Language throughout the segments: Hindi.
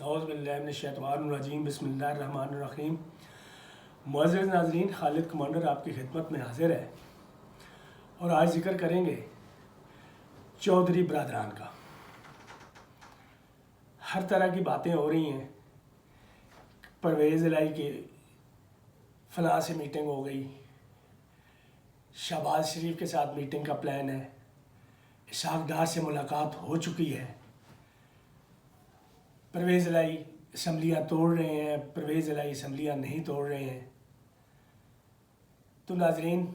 औज़ुबिल्लाहिमिनश्शैतानिर्रजीम बिस्मिल्लाहिर्रहमानिर्रहीम। मुअज़्ज़िज़ नाज़रीन, खालिद कमांडर आपकी खिदमत में हाजिर है और आज जिक्र करेंगे चौधरी बरदरान का। हर तरह की बातें हो रही हैं। परवेज़ इलाही की फ़लाँ से मीटिंग हो गई, शहबाज शरीफ के साथ मीटिंग का प्लान है, इसहाक़ डार से मुलाकात हो चुकी है, परवेज़ इलाही असम्बलियाँ तोड़ रहे हैं, परवेज़ इलाही असम्बलियाँ नहीं तोड़ रहे हैं। तो नाज़रीन,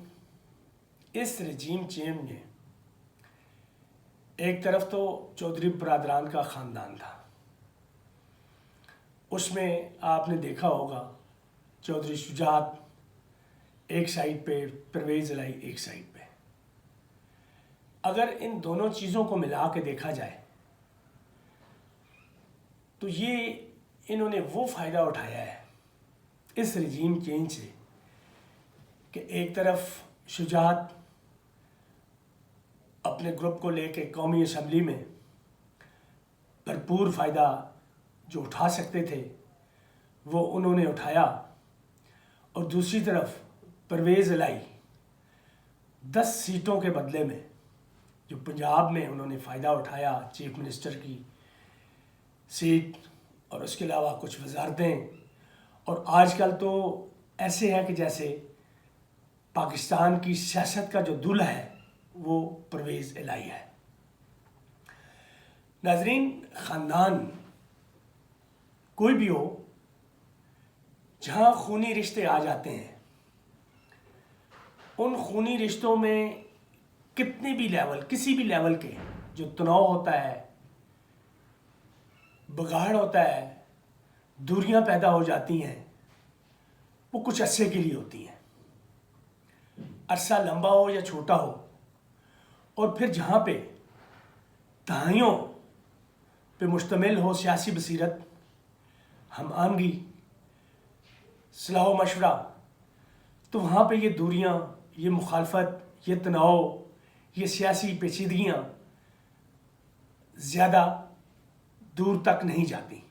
इस रजीम चेंज में एक तरफ तो चौधरी बरदरान का ख़ानदान था, उसमें आपने देखा होगा चौधरी शुजात एक साइड पे, परवेज़ इलाही एक साइड पे। अगर इन दोनों चीज़ों को मिला के देखा जाए तो ये इन्होंने वो फ़ायदा उठाया है इस रजीम चेंज से कि एक तरफ शुजात अपने ग्रुप को लेके कौमी असम्बली में भरपूर फ़ायदा जो उठा सकते थे वो उन्होंने उठाया, और दूसरी तरफ परवेज़ इलाही 10 सीटों के बदले में जो पंजाब में उन्होंने फ़ायदा उठाया, चीफ मिनिस्टर की सीट और उसके अलावा कुछ वजारतें, और आजकल तो ऐसे है कि जैसे पाकिस्तान की सियासत का जो दूल्हा है वो परवेज़ इलाही है। नाज़रीन, ख़ानदान कोई भी हो, जहाँ खूनी रिश्ते आ जाते हैं, उन खूनी रिश्तों में कितने भी लेवल, किसी भी लेवल के जो तनाव होता है, बगाड़ होता है, दूरियां पैदा हो जाती हैं, वो कुछ अरसे के लिए होती हैं। अरसा लंबा हो या छोटा हो, और फिर जहाँ पे दहाइयों पे मुश्तमिल हो सियासी बसीरत, हम आमगी सलाह व मशवरा, तो वहाँ पे ये दूरियां, ये मुखालफत, ये तनाव, ये सियासी पेचीदगियाँ ज़्यादा दूर तक नहीं जाती।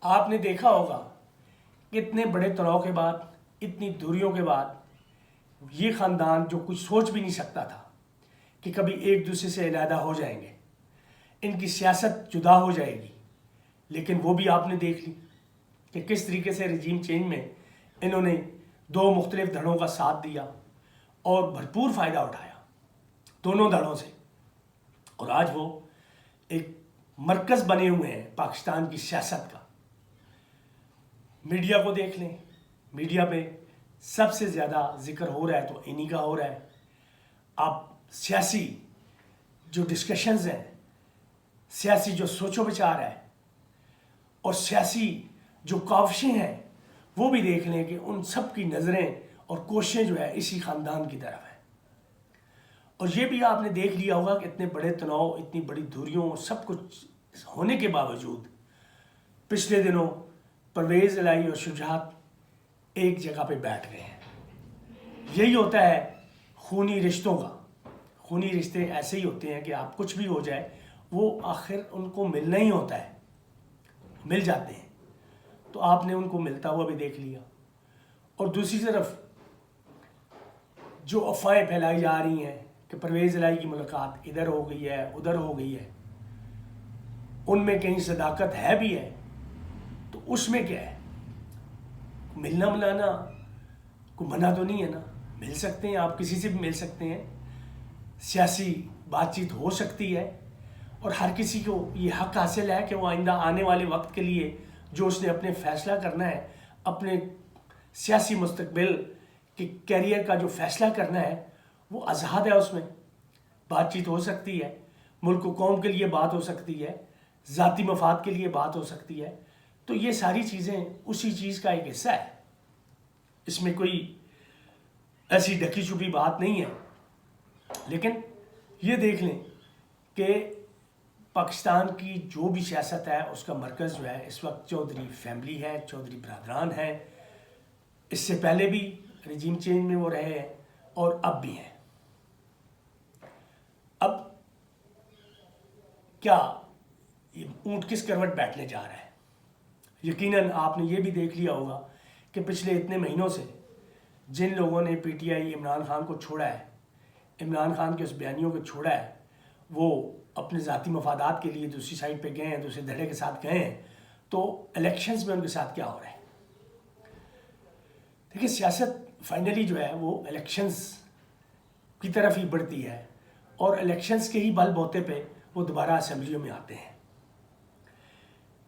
आपने देखा होगा कि इतने बड़े तनाव के बाद, इतनी दूरियों के बाद, ये ख़ानदान जो कुछ सोच भी नहीं सकता था कि कभी एक दूसरे से अलहदा हो जाएंगे, इनकी सियासत जुदा हो जाएगी, लेकिन वो भी आपने देख ली कि किस तरीके से रजीम चेंज में इन्होंने दो मुख्तलिफ धड़ों का साथ दिया और भरपूर फ़ायदा उठाया दोनों धड़ों से, और आज वो एक मरकज़ बने हुए हैं पाकिस्तान की सियासत का। मीडिया को देख लें, मीडिया पे सबसे ज़्यादा जिक्र हो रहा है तो इन्हीं का हो रहा है। आप सियासी जो डिस्कशंस हैं, सियासी जो सोचो विचार है और सियासी जो काविशें हैं, वो भी देख लें कि उन सब की नज़रें और कोशिशें जो है इसी ख़ानदान की तरफ है। और ये भी आपने देख लिया होगा कि इतने बड़े तनाव, इतनी बड़ी दूरियों, सब कुछ होने के बावजूद पिछले दिनों परवेज़ इलाही और शुजात एक जगह पे बैठ गए हैं। यही होता है खूनी रिश्तों का। खूनी रिश्ते ऐसे ही होते हैं कि आप कुछ भी हो जाए, वो आखिर उनको मिलना ही होता है, मिल जाते हैं। तो आपने उनको मिलता हुआ भी देख लिया, और दूसरी तरफ जो अफवाहें फैलाई जा रही हैं कि परवेज़ इलाही की मुलाकात इधर हो गई है, उधर हो गई है, उनमें कहीं सदाकत है भी है, तो उसमें क्या है, मिलना मिलाना को मना तो नहीं है ना, मिल सकते हैं, आप किसी से भी मिल सकते हैं, सियासी बातचीत हो सकती है, और हर किसी को ये हक हासिल है कि वो आइंदा आने वाले वक्त के लिए जो उसने अपने फ़ैसला करना है, अपने सियासी मुस्तकबिल के कैरियर का जो फ़ैसला करना है, वो आज़ाद है, उसमें बातचीत हो सकती है, मुल्क व कौम के लिए बात हो सकती है, ज़ाती मफाद के लिए बात हो सकती है। तो ये सारी चीज़ें उसी चीज़ का एक हिस्सा है, इसमें कोई ऐसी ढकी छुपी बात नहीं है। लेकिन ये देख लें कि पाकिस्तान की जो भी सियासत है उसका मरकज़ जो है इस वक्त चौधरी फैमिली है, चौधरी बरदरान है। इससे पहले भी रजीम चेंज में वो रहे हैं और अब भी हैं। अब क्या ये ऊँट किस करवट बैठने जा रहा है। यकीनन आपने ये भी देख लिया होगा कि पिछले इतने महीनों से जिन लोगों ने पीटीआई इमरान खान को छोड़ा है, इमरान खान के उस बयानियों को छोड़ा है, वो अपने ज़ाती मफादात के लिए दूसरी साइड पे गए हैं, दूसरे धड़े के साथ गए हैं, तो इलेक्शंस में उनके साथ क्या हो रहा है। देखिए, सियासत फाइनली जो है वो इलेक्शंस की तरफ ही बढ़ती है और इलेक्शंस के ही बल बोते पे वो दोबारा असेंबलियों में आते हैं।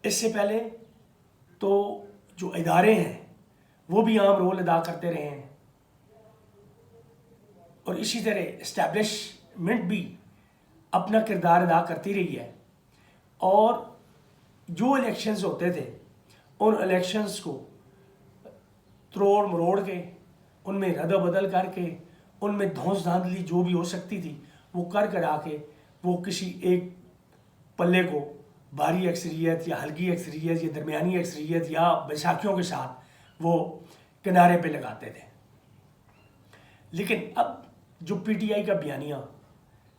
इससे पहले तो जो इदारे हैं वो भी अहम रोल अदा करते रहे हैं और इसी तरह इस्टेब्लिशमेंट भी अपना किरदार अदा करती रही है और जो इलेक्शंस होते थे उन इलेक्शंस को तोड़ मरोड़ के, उनमें रद्द-बदल करके, उनमें धौंस धांधली जो भी हो सकती थी वो कर करा के वो किसी एक पल्ले को भारी अक्सरियत या हल्की अक्सरियत या दरमियानी अक्सरियत या बैसाखियों के साथ वो किनारे पे लगाते थे। लेकिन अब जो पीटीआई का बयानिया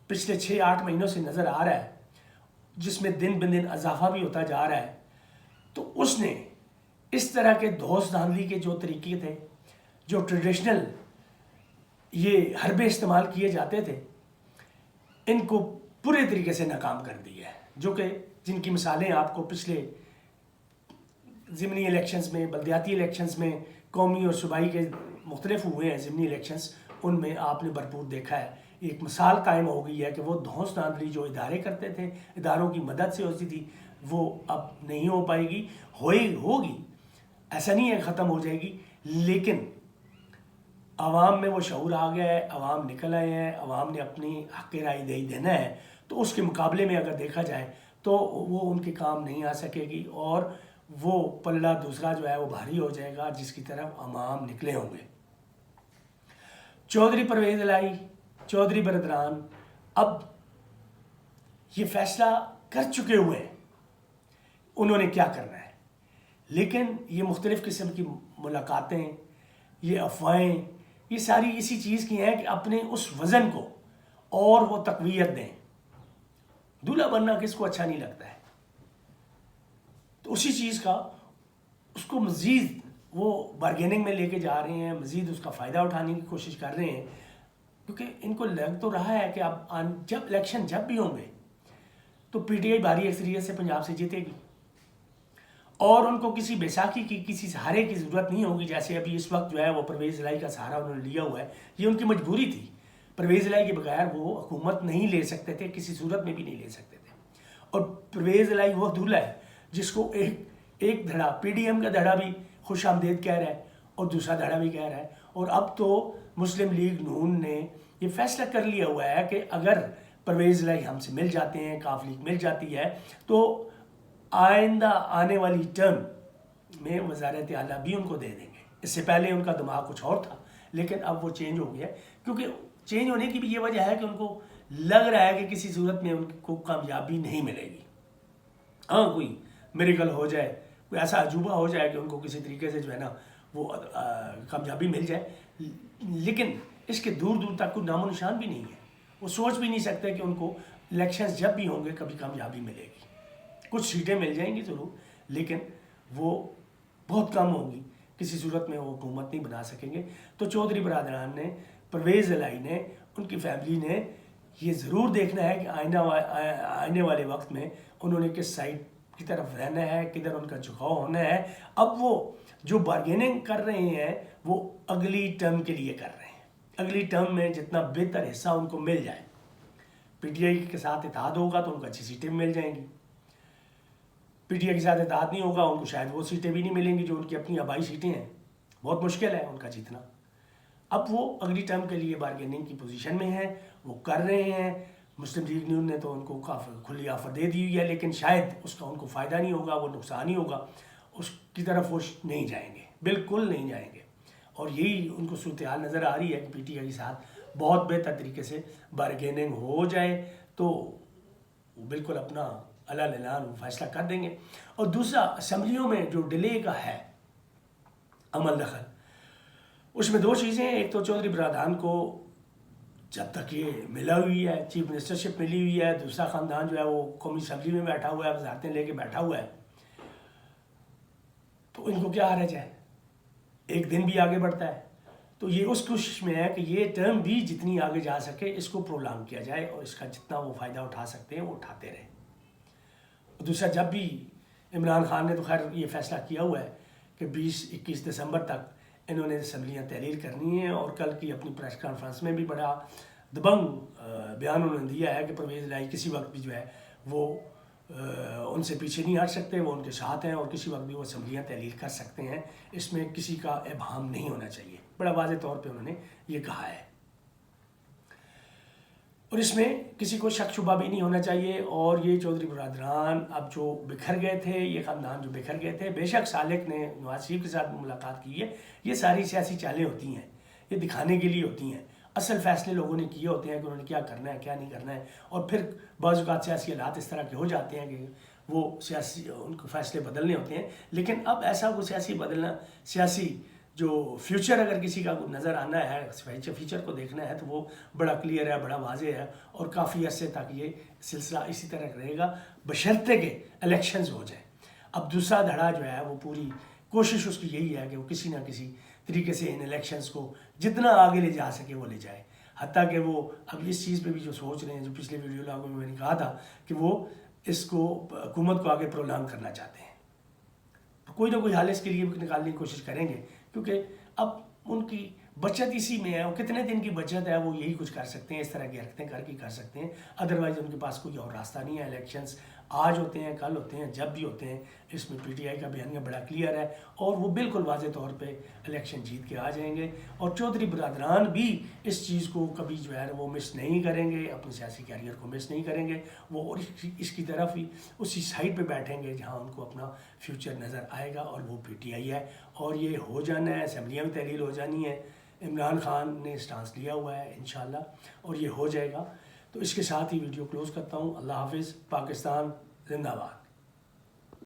पिछले 6-8 महीनों से नज़र आ रहा है, जिसमें दिन ब दिन इजाफा भी होता जा रहा है, तो उसने इस तरह के धौंस धांधली के जो तरीके थे, जो ट्रेडिशनल ये हरबे इस्तेमाल किए जाते थे, इनको पूरे तरीके से नाकाम कर दिया है। जो कि जिनकी मिसालें आपको पिछले ज़िमनी इलेक्शंस में, बल्दियाती इलेक्शंस में, कौमी और सूबाई के मुख्तलिफ हुए हैं ज़िमनी इलेक्शंस, उनमें आपने भरपूर देखा है। एक मिसाल कायम हो गई है कि वो धौंस धांधली जो इदारे करते थे, इदारों की मदद से होती थी, वो अब नहीं हो पाएगी। होगी, ऐसा नहीं है ख़त्म हो जाएगी, लेकिन आवाम में वो शऊर आ गया है, आवाम निकल आए हैं, आवाम ने अपनी हक़ राय देना है, तो उसके मुकाबले में अगर देखा जाए तो वो उनके काम नहीं आ सकेगी और वो पल्ला दूसरा जो है वो भारी हो जाएगा जिसकी तरफ आवाम निकले होंगे। चौधरी परवेज़ इलाही, चौधरी बरदरान अब ये फैसला कर चुके हुए हैं उन्होंने क्या करना है, लेकिन ये मुख्तलिफ़ किस्म की मुलाकातें, ये अफवाहें, ये सारी इसी चीज़ की हैं कि अपने उस वज़न को और वो तक़वियत दें। दूल्हा बनना किसको अच्छा नहीं लगता है, तो उसी चीज़ का उसको मज़ीद वो बार्गेनिंग में लेके जा रहे हैं, मज़ीद उसका फ़ायदा उठाने की कोशिश कर रहे हैं, क्योंकि इनको लग तो रहा है कि अब जब इलेक्शन जब भी होंगे तो पीटीआई भारी अक्सरियत से पंजाब से जीतेगी और उनको किसी बैसाखी की, किसी सहारे की ज़रूरत नहीं होगी। जैसे अभी इस वक्त जो है वो परवेज़ इलाही का सहारा उन्होंने लिया हुआ है, ये उनकी मजबूरी थी। परवेज़ इलाही के बगैर वो हुकूमत नहीं ले सकते थे, किसी सूरत में भी नहीं ले सकते थे। और परवेज़ इलाही वो दूल्हा है जिसको एक धड़ा पीडीएम का धड़ा भी खुश आमदेद कह रहा है और दूसरा धड़ा भी कह रहा है। और अब तो मुस्लिम लीग नून ने ये फैसला कर लिया हुआ है कि अगर परवेज़ इलाही हमसे मिल जाते हैं, काफ लीग मिल जाती है, तो आइंदा आने वाली टर्म में वज़ारत आला भी उनको दे देंगे। इससे पहले उनका दिमाग कुछ और था, लेकिन अब वो चेंज हो गया, क्योंकि चेंज होने की भी ये वजह है कि उनको लग रहा है कि किसी सूरत में उनको कामयाबी नहीं मिलेगी। हाँ, कोई मिरेकल हो जाए, कोई ऐसा अजूबा हो जाए कि उनको किसी तरीके से जो है ना वो कामयाबी मिल जाए, लेकिन इसके दूर दूर तक कोई नामो निशान भी नहीं है। वो सोच भी नहीं सकते कि उनको इलेक्शंस जब भी होंगे कभी कामयाबी मिलेगी। कुछ सीटें मिल जाएंगी ज़रूर, लेकिन वो बहुत कम होंगी, किसी सूरत में वो हुकूमत नहीं बना सकेंगे। तो चौधरी बरदरान ने, परवेज़ इलाही ने, उनकी फैमिली ने ये ज़रूर देखना है कि आने वाले वक्त में उन्होंने किस साइड की तरफ रहना है, किधर उनका झुकाव होना है। अब वो जो बार्गेनिंग कर रहे हैं वो अगली टर्म के लिए कर रहे हैं, अगली टर्म में जितना बेहतर हिस्सा उनको मिल जाए। पीटीआई के साथ इत्तेहाद होगा तो उनको अच्छी सीटें मिल जाएंगी, पीटीआई के साथ इत्तेहाद नहीं होगा उनको शायद वो सीटें भी नहीं मिलेंगी जो उनकी अपनी आबाई सीटें हैं, बहुत मुश्किल है उनका जीतना। अब वो अगली टर्म के लिए बार्गेनिंग की पोजीशन में है, वो कर रहे हैं। मुस्लिम लीग न्यून ने तो उनको काफ़ी खुली ऑफर दे दी हुई है, लेकिन शायद उसका उनको फ़ायदा नहीं होगा, वो नुकसान ही होगा, उसकी तरफ वो नहीं जाएंगे, बिल्कुल नहीं जाएंगे। और यही उनको सूरत हाल नज़र आ रही है कि पीटीआई के साथ बहुत बेहतर तरीके से बार्गेनिंग हो जाए तो वो बिल्कुल अपना अला ललान फैसला कर देंगे। और दूसरा, असम्बलियों में जो डिले का है अमल दखल, उसमें दो चीज़ें हैं। एक तो चौधरी बरदरान को जब तक ये मिला हुई है, चीफ मिनिस्टरशिप मिली हुई है, दूसरा ख़ानदान जो है वो कौमी असम्बली में बैठा हुआ है, वजारतें लेके बैठा हुआ है, तो इनको क्या हर्ज है, एक दिन भी आगे बढ़ता है। तो ये उस कोशिश में है कि ये टर्म भी जितनी आगे जा सके इसको प्रोलॉन्ग किया जाए और इसका जितना वो फ़ायदा उठा सकते हैं वो उठाते रहें। दूसरा, जब भी इमरान खान ने तो खैर ये फैसला किया हुआ है कि 20-21 दिसंबर तक इन्होंने असम्बलियाँ तहरीर करनी है, और कल की अपनी प्रेस कॉन्फ्रेंस में भी बड़ा दबंग बयान उन्होंने दिया है कि परवेज़ इलाही किसी वक्त भी जो है वो उनसे पीछे नहीं हट सकते, वो उनके साथ हैं और किसी वक्त भी वो असम्बलियाँ तहरीर कर सकते हैं, इसमें किसी का इबहम नहीं होना चाहिए। बड़ा वाज़ेह तौर पे उन्होंने ये कहा है और इसमें किसी को शक शुबा भी नहीं होना चाहिए। और ये चौधरी बरदरान अब जो बिखर गए थे, ये ख़ानदान जो बिखर गए थे, बेशक सालिक ने नवाज शरीफ के साथ मुलाकात की है, ये सारी सियासी चालें होती हैं, ये दिखाने के लिए होती हैं। असल फैसले लोगों ने किए होते हैं कि उन्होंने क्या करना है क्या नहीं करना है, और फिर बाज़ औक़ात सियासी हालात इस तरह के हो जाते हैं कि वो सियासी उनको फैसले बदलने होते हैं। लेकिन अब ऐसा वो सियासी जो फ्यूचर अगर किसी का नज़र आना है, फ्यूचर को देखना है, तो वो बड़ा क्लियर है, बड़ा वाज़ेह है, और काफ़ी अरसे तक ये सिलसिला इसी तरह रहेगा बशर्ते के इलेक्शंस हो जाए। अब दूसरा धड़ा जो है वो पूरी कोशिश उसकी यही है कि वो किसी ना किसी तरीके से इन इलेक्शंस को जितना आगे ले जा सके वो ले जाए। हत्ता कि वो अब इस चीज़ पे भी जो सोच रहे हैं, जो पिछले वीडियो लागों में मैंने कहा था कि वो इसको हुकूमत को आगे प्रोलॉन्ग करना चाहते हैं, तो कोई ना कोई हाल इसके लिए निकालने की कोशिश करेंगे, क्योंकि अब उनकी बचत इसी में है। वो कितने दिन की बचत है, वो यही कुछ कर सकते हैं, इस तरह की हरकतें करके कर सकते हैं, अदरवाइज़ उनके पास कोई और रास्ता नहीं है। इलेक्शंस आज होते हैं, कल होते हैं, जब भी होते हैं, इसमें पीटीआई का बयानिया बड़ा क्लियर है और वो बिल्कुल वाज़ेह तौर पे इलेक्शन जीत के आ जाएंगे। और चौधरी बरदरान भी इस चीज़ को कभी जो है वो मिस नहीं करेंगे, अपने सियासी कैरियर को मिस नहीं करेंगे, वो और इसकी तरफ ही उसी साइड पे बैठेंगे जहाँ उनको अपना फ्यूचर नज़र आएगा, और वो पीटीआई है। और ये हो जाना है, असम्बलियाँ भी तहलील हो जानी है, इमरान खान ने स्टांस लिया हुआ है इंशाल्लाह, और ये हो जाएगा। तो इसके साथ ही वीडियो क्लोज़ करता हूँ। अल्लाह हाफिज़। पाकिस्तान जिंदाबाद।